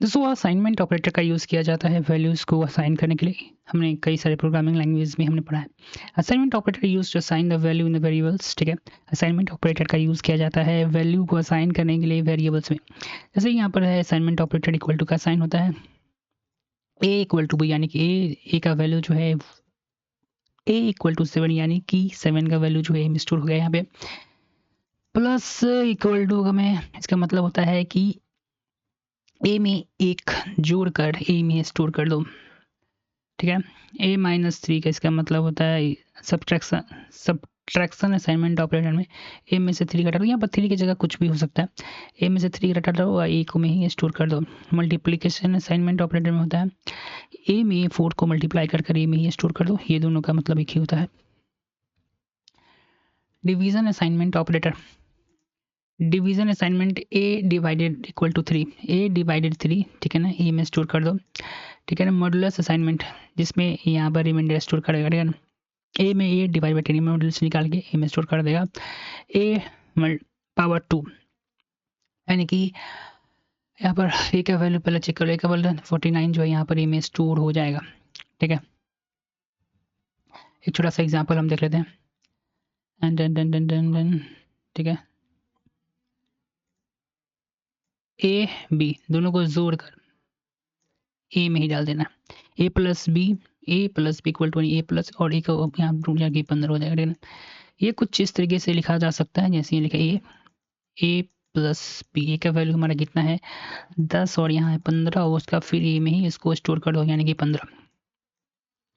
दोस्तों assignment operator का use किया जाता है वैल्यूज़ को असाइन करने के लिए। हमने कई सारे प्रोग्रामिंग लैंग्वेज में हमने पढ़ा है। Assignment operator use to assign the value in the variables. ठीक है, असाइनमेंट ऑपरेटर का यूज़ किया जाता है वैल्यू को असाइन करने के लिए वेरिएबल्स में। जैसे यहाँ पर है असाइनमेंट ऑपरेटर इक्वल टू का असाइन होता है ए इक्वल टू बी, यानी कि ए का वैल्यू जो है ए इक्वल टू 7, यानी कि 7 का वैल्यू जो है में स्टोर हो गया यहाँ पे। प्लस इक्वल टू में इसका मतलब होता है कि ए में एक जोड़कर ए में स्टोर कर दो। ठीक है, ए -3 का इसका मतलब होता है सब्ट्रैक्शन असाइनमेंट ऑपरेटर में ए में से 3 घटा दो। यहाँ पर 3 की जगह कुछ भी हो सकता है। ए में से 3 घटा दो और ए को में ही स्टोर कर दो। मल्टीप्लिकेशन असाइनमेंट ऑपरेटर में होता है ए में 4 को मल्टीप्लाई कर ए में ही स्टोर कर दो। ये दोनों का मतलब एक ही होता है। Division assignment operator, division assignment a divided equal to 3, a divided 3, ठीक है ना, ए में स्टोर कर दो। ठीक है ना, मॉडुलस असाइनमेंट जिसमें यहाँ पर रिमाइंडर स्टोर करेगा। ठीक है ना, ए में ए डिवाइड बाई 10 मॉडुलस निकाल के ए में स्टोर कर देगा। ए पावर 2, यानी कि यहाँ पर ए का वैल्यू पहले चेक कर लो। ए का वैल्यू 49 जो है यहाँ पर ए में स्टोर हो जाएगा। ठीक है, एक छोटा सा एग्जाम्पल हम देख लेते हैं। ठीक है, ए बी दोनों को जोड़कर ए में ही डाल देना। A plus B equal to A plus और ए का यहाँ रूट जाके 15 हो जाएगा। ये कुछ इस तरीके से लिखा जा सकता है, जैसे ये लिखा ए प्लस बी। ए का वैल्यू हमारा कितना है 10 और यहाँ है 15, और उसका फिर ए में ही इसको स्टोर कर दो, यानी कि 15।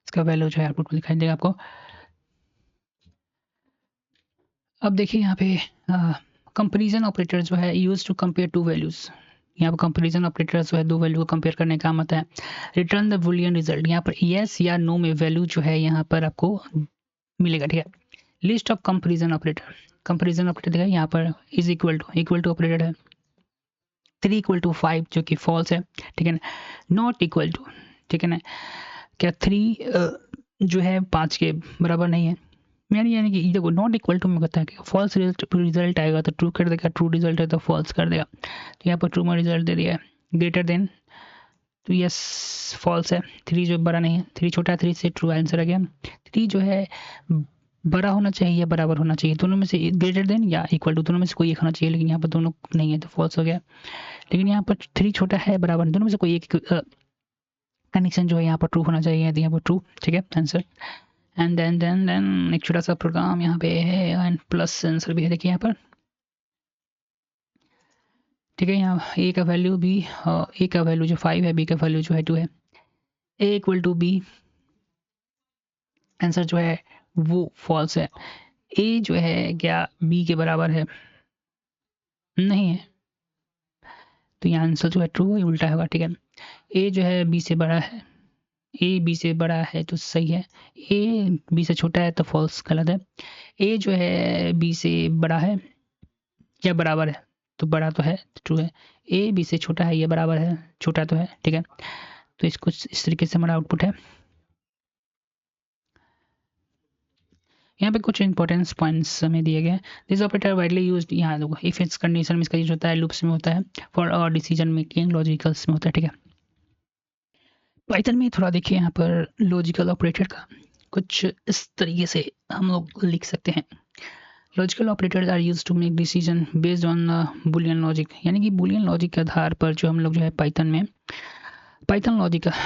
इसका वैल्यू जो है आउटपुट में दिखाई देगा आपको। अब देखिए यहाँ पे कंपेरिजन ऑपरेटर जो है use to compare two values. यहाँ पर कंपेरिजन ऑपरेटर जो है दो वैल्यू को कंपेयर करने का काम आता है। रिटर्न द बूलियन रिजल्ट, यहाँ पर यस या नो में वैल्यू जो है यहाँ पर आपको मिलेगा। ठीक है, list of comparison operator, comparison operator देखा यहाँ पर इज इक्वल टू ऑपरेटर है 3 इक्वल टू 5 जो कि फॉल्स है। ठीक है ना, नॉट इक्वल टू, ठीक है ना, क्या 3 जो है 5 के बराबर नहीं है, यानी कि देखो नॉट इक्वल टू में कहता है कि फॉल्स रिजल्ट आएगा तो ट्रू कर देगा, ट्रू रिजल्ट है तो फॉल्स कर देगा। तो यहाँ पर ट्रू में रिजल्ट दे दिया है। ग्रेटर देन, तो यस फॉल्स है। 3 जो बड़ा नहीं है, 3 छोटा है 3 से, ट्रू आंसर आ गया। 3 जो है बड़ा होना चाहिए या बराबर होना चाहिए, दोनों में से ग्रेटर देन या इक्वल टू, दोनों में से कोई एक होना चाहिए, लेकिन यहाँ पर दोनों नहीं है तो फॉल्स हो गया। लेकिन यहाँ पर 3 छोटा है बराबर, दोनों में से कोई एक कनेक्शन जो है यहाँ पर ट्रू होना चाहिए, यहाँ पर ट्रू। ठीक है, आंसर। एंड देन एक छोटा सा प्रोग्राम यहाँ पे है एंड प्लस आंसर भी है, देखिए यहाँ पर। ठीक है, यहाँ ए का वैल्यू भी, ए का वैल्यू जो 5 है, बी का वैल्यू जो है 2 है। ए इक्वल टू बी, आंसर जो है वो फॉल्स है। ए जो है क्या बी के बराबर है, नहीं है, तो यहाँ आंसर जो है ट्रू है, उल्टा होगा। ठीक है, ए जो है बी से बड़ा है, ए बी से बड़ा है तो सही है, ए बी से छोटा है तो फॉल्स, गलत है। ए जो है बी से बड़ा है या बराबर है, तो बड़ा तो है, ट्रू है। ए बी से छोटा है या बराबर है, छोटा तो है। ठीक है, तो इसको इस तरीके से हमारा आउटपुट है। यहाँ पे कुछ इंपॉर्टेंस पॉइंट्स हमें दिए गए हैं। दिस ऑपरेटर वाइडली यूज्ड, यहाँ देखो इफ इट्स कंडीशन में इसका यूज होता है, लूप्स में होता है, फॉर और डिसीजन मेकिंग लॉजिकल्स में होता है। ठीक है, पाइथन में थोड़ा देखिए यहाँ पर लॉजिकल ऑपरेटर का कुछ इस तरीके से हम लोग लिख सकते हैं। Logical operators are used to make decision based on Boolean logic, यानी कि बुलियन लॉजिक के आधार पर जो हम लोग जो है पाइथन में Python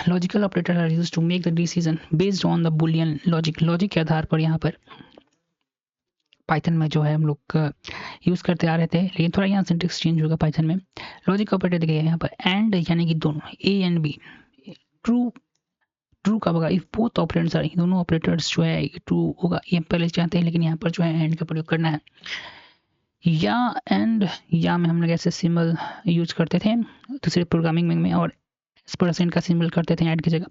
logical operator are used to make the decision based on the Boolean logic के आधार पर यहाँ पर पाइथन में जो है हम लोग यूज़ करते आ रहे थे, लेकिन थोड़ा यहाँ सिंटेक्स चेंज होगा पाइथन में। लॉजिक ऑपरेटर देखिए यहाँ पर एंड, यानी कि दोनों ए एंड बी ट्रू कब होगा, इफ बोथ ऑपरेटर्स आर, दोनों ऑपरेटर्स जो है ट्रू होगा, ये पहले चाहते हैं, लेकिन यहाँ पर जो है एंड का प्रयोग करना है। या एंड या में हम लोग ऐसे सिंबल यूज करते थे दूसरे प्रोग्रामिंग में, और % का सिंबल करते थे ऐड की जगह,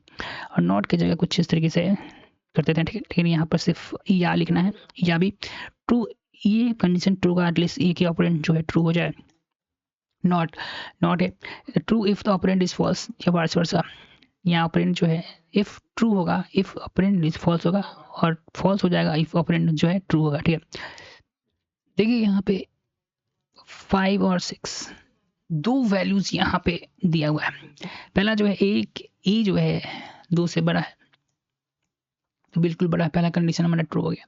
और नॉट की जगह कुछ इस तरीके से करते थे। ठीक है, लेकिन यहाँ पर सिर्फ या लिखना है, या भी ट्रू, ये कंडीशन ट्रू का एटलीस्ट एक ही ऑपरेंड जो है ट्रू हो जाए। नॉट है true if the operand is false, या वाइस वर्सा, यहाँ ऑपरेंड जो है इफ ट्रू होगा इफ ऑपरेंड इज फॉल्स होगा, और फॉल्स हो जाएगा इफ ऑपरेंड जो है ट्रू होगा। ठीक है, देखिए यहाँ पे 5 और 6 दो वैल्यूज यहाँ पे दिया हुआ है। पहला जो है एक ए जो है 2 से बड़ा है, तो बिल्कुल बड़ा है, पहला कंडीशन हमारा ट्रू हो गया।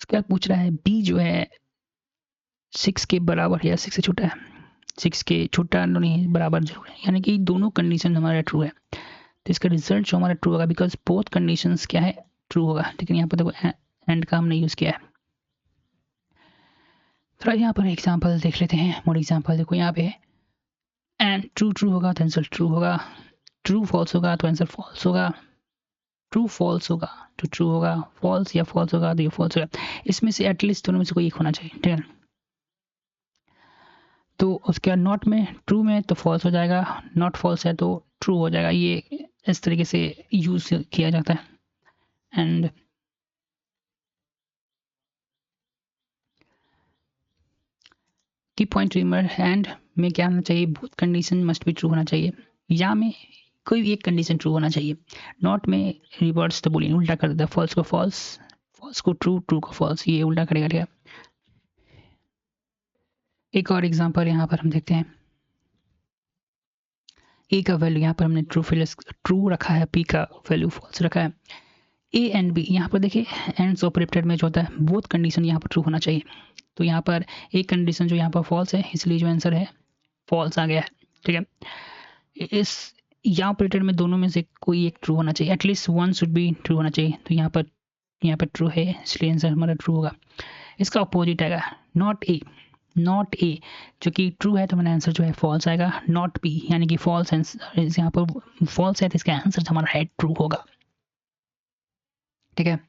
उसके बाद पूछ रहा है बी जो है 6 के बराबर या 6 से छोटा है, 6 के छोटा नहीं बराबर जरूर है, यानी कि दोनों कंडीशन हमारा ट्रू है। तो इसका रिजल्ट जो हमारा ट्रू होगा, बिकॉज बोथ कंडीशंस क्या है, ट्रू होगा। लेकिन यहाँ पर देखो एंड का हमने यूज किया है। थोड़ा यहाँ पर एग्जाम्पल देख लेते हैं, मोड एग्जाम्पल देखो यहाँ पे एंड ट्रू ट्रू होगा तो आंसर ट्रू होगा, ट्रू फॉल्स होगा तो आंसर फॉल्स होगा, ट्रू फॉल्स होगा तो ट्रू होगा, फॉल्स या फॉल्स होगा तो ये फॉल्स होगा। इसमें से एटलीस्ट दोनों में से कोई एक होना चाहिए, ठीक है। तो उसके बाद नॉट में, ट्रू में तो फॉल्स हो जाएगा, नॉट फॉल्स है तो ट्रू हो जाएगा। ये इस तरीके से यूज किया जाता है। एंड की पॉइंट रिमेंबर, एंड में क्या होना चाहिए, both condition must be true होना चाहिए, या में कोई एक कंडीशन ट्रू होना चाहिए। नॉट में रिवर्स द बुलियन, उल्टा कर देता है, फॉल्स को फॉल्स, फॉल्स को ट्रू, ट्रू को फॉल्स, ये उल्टा करेगा, ठीक है। एक और एग्जांपल यहाँ पर हम देखते हैं। ए का वैल्यू यहाँ पर हमने ट्रू रखा है, पी का वैल्यू फॉल्स रखा है। ए एंड बी, यहाँ पर देखिए एंड्स ऑपरेटेड में जो होता है बोथ कंडीशन यहाँ पर ट्रू होना चाहिए। तो यहाँ पर एक कंडीशन जो यहाँ पर फॉल्स है, इसलिए जो आंसर है फॉल्स आ गया है, ठीक है। इस यहाँ ऑपरेटेड में दोनों में से कोई एक ट्रू होना चाहिए, at least one should be true होना चाहिए। तो यहाँ पर ट्रू है, इसलिए आंसर हमारा ट्रू होगा। इसका अपोजिट आएगा नॉट ए, नॉट ए जो कि ट्रू है तो हमारा आंसर जो है फॉल्स आएगा। नॉट बी यानी कि फॉल्स, आंसर यहाँ पर फॉल्स है तो इसका आंसर हमारा है ट्रू होगा, ठीक है।